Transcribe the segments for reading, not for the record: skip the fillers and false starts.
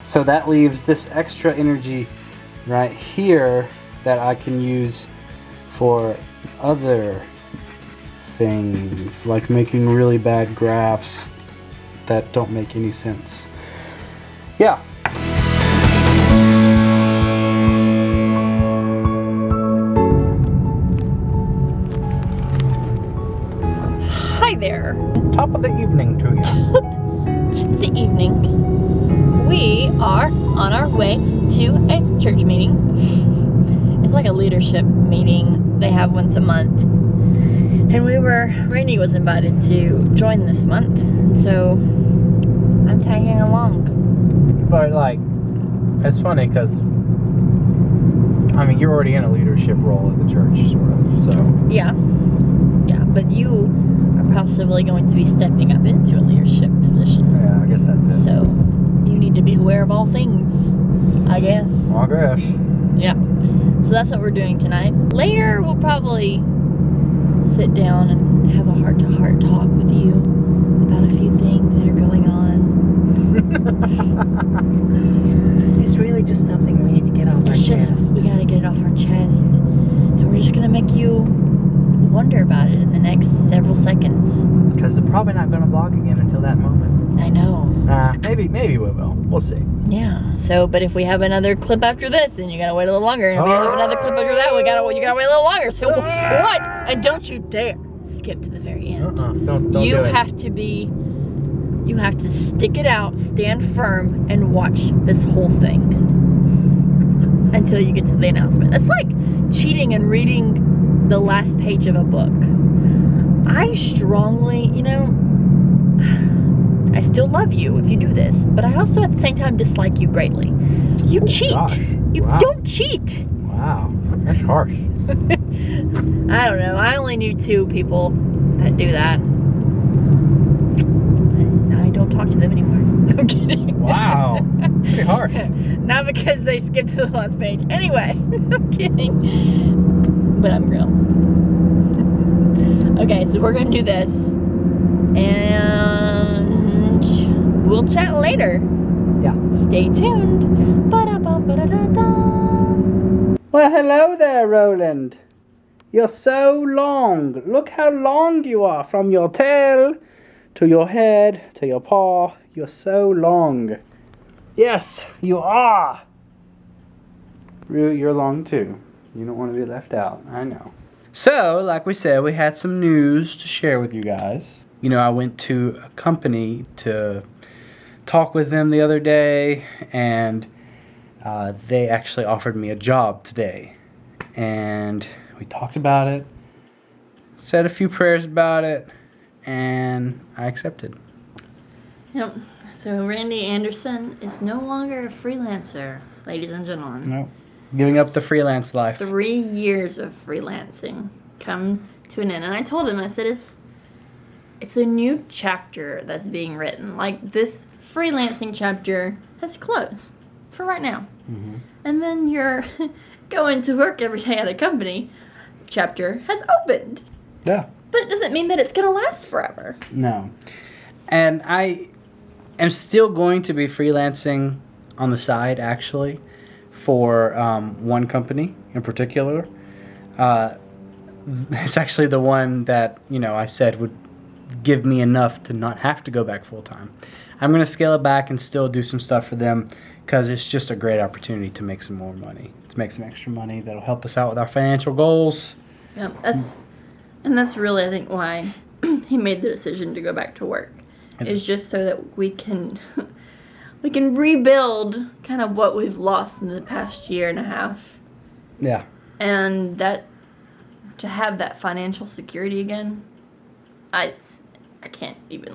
So that leaves this extra energy right here that I can use for other things, like making really bad graphs that don't make any sense. Yeah. Hi there. Top of the evening to you. To the evening. We are on our way to a church meeting. It's like a leadership meeting. They have once a month. And Randy was invited to join this month. So I'm tagging along. But like, it's funny because, I mean, you're already in a leadership role at the church, sort of, so. Yeah. Yeah, but you are possibly going to be stepping up into a leadership position. Yeah, I guess that's it. So you need to be aware of all things, I guess. I guess. Yeah. So that's what we're doing tonight. Later, we'll probably sit down and have a heart-to-heart talk with you about a few things that are going on. It's really just something we need to get off our chest. We gotta get it off our chest. And we're just gonna make you wonder about it in the next several seconds. Because they're probably not going to vlog again until that moment. I know. Maybe we will. We'll see. Yeah. So, but if we have another clip after this, then you gotta wait a little longer. And if we have another clip after that, you gotta wait a little longer. So what? And don't you dare skip to the very end. Don't You do it. You have to stick it out, stand firm, and watch this whole thing until you get to the announcement. It's like cheating and reading the last page of a book. I strongly, I still love you if you do this, but I also at the same time dislike you greatly. You cheat. Gosh. You Wow. don't cheat. Wow, that's harsh. I don't know. I only knew 2 people that do that. And I don't talk to them anymore. I'm kidding. Wow, pretty harsh. Not because they skipped to the last page. Anyway, I'm kidding. But I'm real. Okay, so we're going to do this. And we'll chat later. Yeah. Stay tuned. Ba-da-ba-ba-da-da-da. Well, hello there, Roland. You're so long. Look how long you are from your tail to your head to your paw. You're so long. Yes, you are. Rue, you're long too. You don't want to be left out. I know. So, like we said, we had some news to share with you guys. I went to a company to talk with them the other day, and they actually offered me a job today. And we talked about it, said a few prayers about it, and I accepted. Yep. So Randy Anderson is no longer a freelancer, ladies and gentlemen. No. Giving up the freelance life. 3 years of freelancing come to an end. And I told him, I said, it's a new chapter that's being written. Like, this freelancing chapter has closed for right now. Mm-hmm. And then your going to work every day at a company chapter has opened. Yeah. But it doesn't mean that it's going to last forever. No. And I am still going to be freelancing on the side, actually, for one company in particular. It's actually the one that, I said would give me enough to not have to go back full time. I'm going to scale it back and still do some stuff for them because it's just a great opportunity to make some more money, to make some extra money that'll help us out with our financial goals. Yeah, that's really, I think, why he made the decision to go back to work. It's just so that we can rebuild kind of what we've lost in the past year and a half. Yeah. And that to have that financial security again, I can't even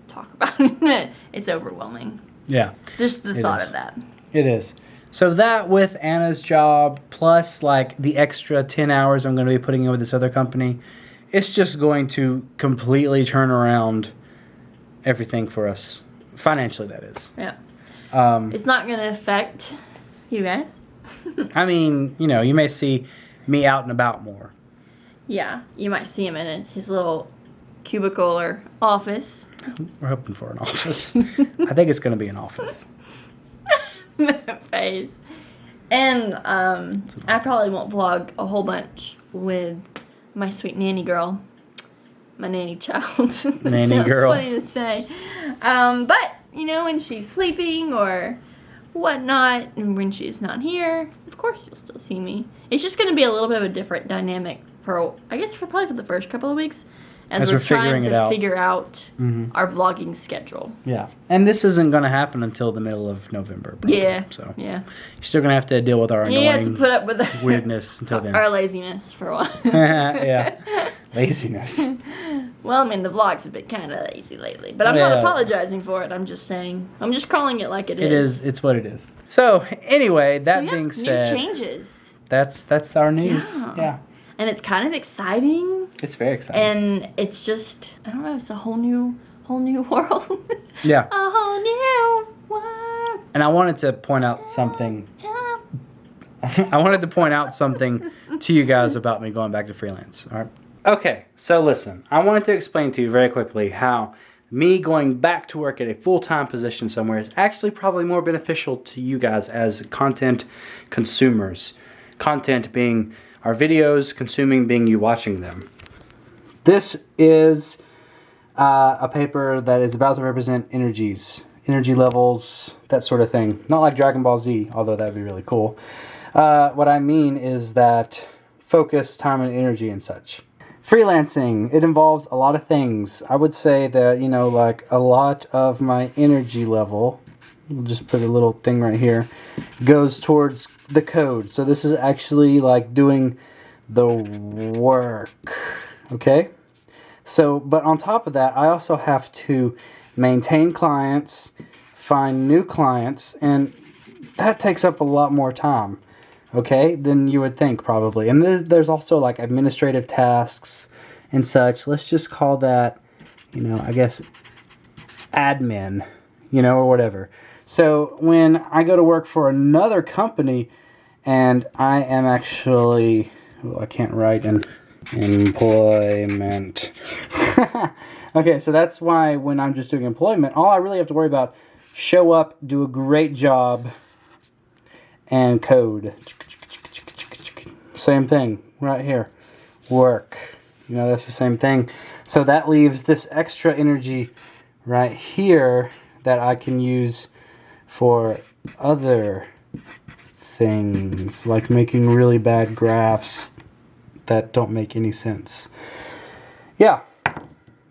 talk about it. It's overwhelming. Yeah. Just the thought of that. It is. So that with Anna's job plus the extra 10 hours I'm going to be putting in with this other company, it's just going to completely turn around everything for us. Financially, that is. Yeah. It's not going to affect you guys. I mean, you may see me out and about more. Yeah. You might see him in his little cubicle or office. We're hoping for an office. I think it's going to be an office. phase. And I probably won't vlog a whole bunch with my sweet nanny girl. My nanny child. Nanny Sounds girl. funny to say. But, you know, when she's sleeping or whatnot, and when she's not here, of course you'll still see me. It's just going to be a little bit of a different dynamic for, I guess, probably for the first couple of weeks. As we're trying to figure out our vlogging schedule. Yeah. And this isn't going to happen until the middle of November. Probably, yeah. So yeah. You're still going to have to deal with our annoying you have to put up with weirdness until then. Our laziness for a while. Yeah. Laziness. Well, I mean, the vlogs have been kind of lazy lately. But I'm not apologizing for it. I'm just saying. I'm just calling it like it is. It is. It's what it is. So, anyway, that being said. New changes. That's our news. Yeah. And it's kind of exciting. It's very exciting. And it's just, I don't know, it's a whole new world. Yeah. A whole new world. And I wanted to point out something. I wanted to point out something to you guys about me going back to freelance. All right. Okay, so listen. I wanted to explain to you very quickly how me going back to work at a full-time position somewhere is actually probably more beneficial to you guys as content consumers. Content being our videos, consuming being you watching them. This is a paper that is about to represent energies, energy levels, that sort of thing. Not like Dragon Ball Z, although that would be really cool. What I mean is that focus, time, and energy and such. Freelancing, it involves a lot of things. I would say that, you know, like a lot of my energy level, we'll just put a little thing right here, goes towards the code. So this is actually like doing the work. Okay? So, but on top of that, I also have to maintain clients, find new clients, and that takes up a lot more time, okay, than you would think probably. And there's also like administrative tasks and such. Let's just call that, you know, I guess admin, you know, or whatever. So when I go to work for another company and I am actually, I can't write in employment. Okay, so that's why when I'm just doing employment, all I really have to worry about, show up, do a great job, and code. Same thing right here. Work. You know, that's the same thing. So that leaves this extra energy right here that I can use for other things, like making really bad graphs that don't make any sense. Yeah,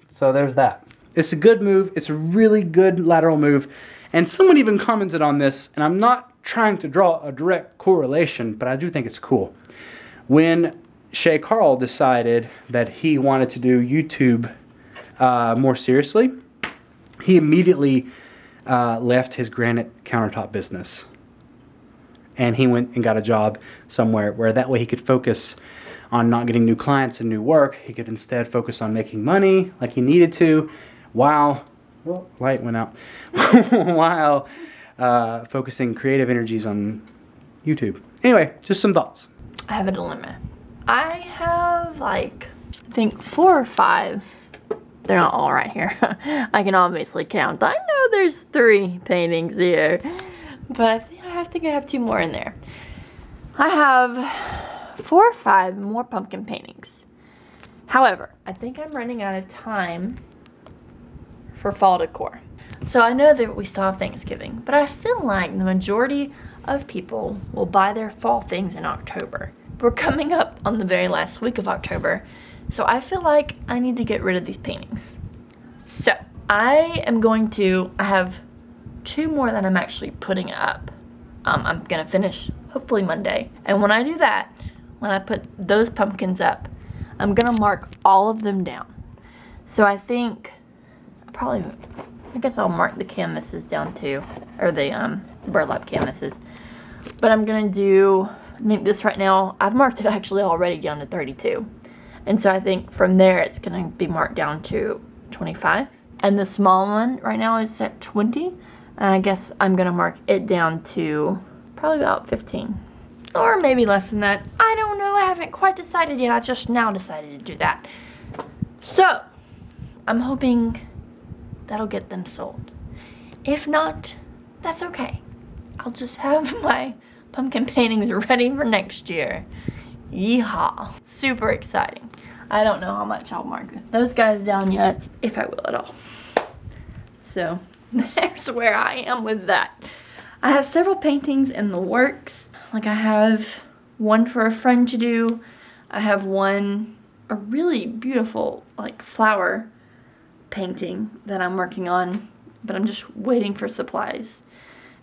so there's that. It's a good move. It's a really good lateral move. And someone even commented on this, and I'm not trying to draw a direct correlation, but I do think it's cool. When Shay Carl decided that he wanted to do YouTube more seriously, he immediately left his granite countertop business. And he went and got a job somewhere where that way he could focus on not getting new clients and new work. He could instead focus on making money like he needed to while, well, light went out, while focusing creative energies on YouTube. Anyway, just some thoughts. I have a dilemma. I have like, I think 4 or 5. They're not all right here. I can obviously count. I know there's 3 paintings here, but I think I have 2 more in there. I have 4 or 5 more pumpkin paintings. However, I think I'm running out of time for fall decor. So I know that we still have Thanksgiving, but I feel like the majority of people will buy their fall things in October. We're coming up on the very last week of October, so I feel like I need to get rid of these paintings. So I have 2 more that I'm actually putting up. I'm gonna finish hopefully Monday. And when I do that, when I put those pumpkins up, I'm gonna mark all of them down. So I think I guess I'll mark the canvases down too, or the burlap canvases. But I'm gonna do, I think this right now, I've marked it actually already down to 32. And so I think from there it's gonna be marked down to 25. And the small one right now is at 20. And I guess I'm gonna mark it down to probably about 15. Or maybe less than that. I don't know, I haven't quite decided yet. I just now decided to do that. So, I'm hoping that'll get them sold. If not, that's okay. I'll just have my pumpkin paintings ready for next year. Yeehaw. Super exciting. I don't know how much I'll mark those guys down yet, if I will at all. So there's where I am with that. I have several paintings in the works. Like I have one for a friend to do. I have one, a really beautiful like flower painting that I'm working on, but I'm just waiting for supplies.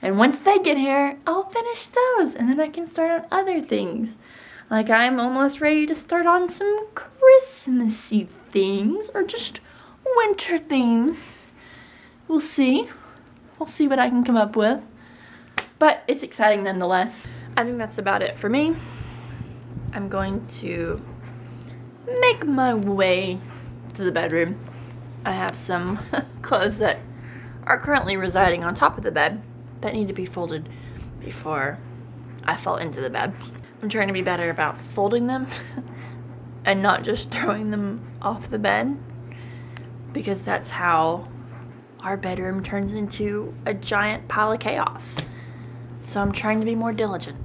And once they get here, I'll finish those and then I can start on other things. Like I'm almost ready to start on some Christmassy things or just winter themes. We'll see. We'll see what I can come up with. But it's exciting nonetheless. I think that's about it for me. I'm going to make my way to the bedroom. I have some clothes that are currently residing on top of the bed that need to be folded before I fall into the bed. I'm trying to be better about folding them and not just throwing them off the bed, because that's how our bedroom turns into a giant pile of chaos. So I'm trying to be more diligent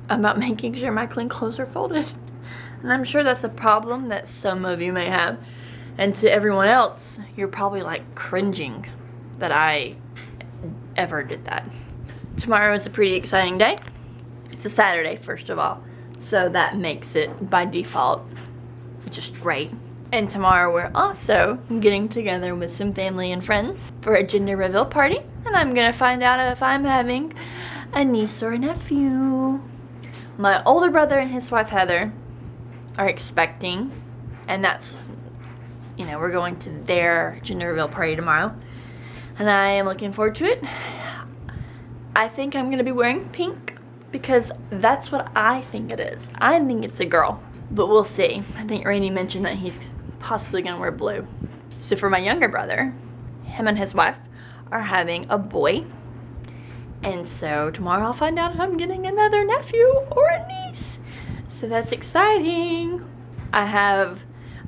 about making sure my clean clothes are folded. And I'm sure that's a problem that some of you may have. And to everyone else, you're probably like cringing that I ever did that. Tomorrow is a pretty exciting day. It's a Saturday, first of all, so that makes it by default just great. And tomorrow we're also getting together with some family and friends for a gender reveal party, and I'm gonna find out if I'm having a niece or a nephew. My older brother and his wife Heather are expecting, and that's, you know, we're going to their gender reveal party tomorrow, and I am looking forward to it. I think I'm gonna be wearing pink because that's what I think it is. I think it's a girl, but we'll see. I think Randy mentioned that he's possibly gonna wear blue. So for my younger brother, him and his wife are having a boy. And so tomorrow I'll find out if I'm getting another nephew or a niece. So that's exciting. I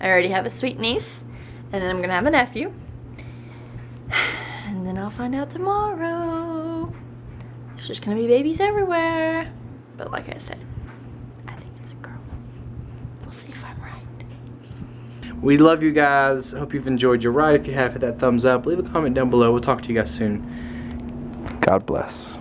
already have a sweet niece, and then I'm gonna have a nephew. And then I'll find out tomorrow. There's just gonna be babies everywhere. But like I said, I think it's a girl. We'll see if I'm right. We love you guys. Hope you've enjoyed your ride. If you have, hit that thumbs up. Leave a comment down below. We'll talk to you guys soon. God bless.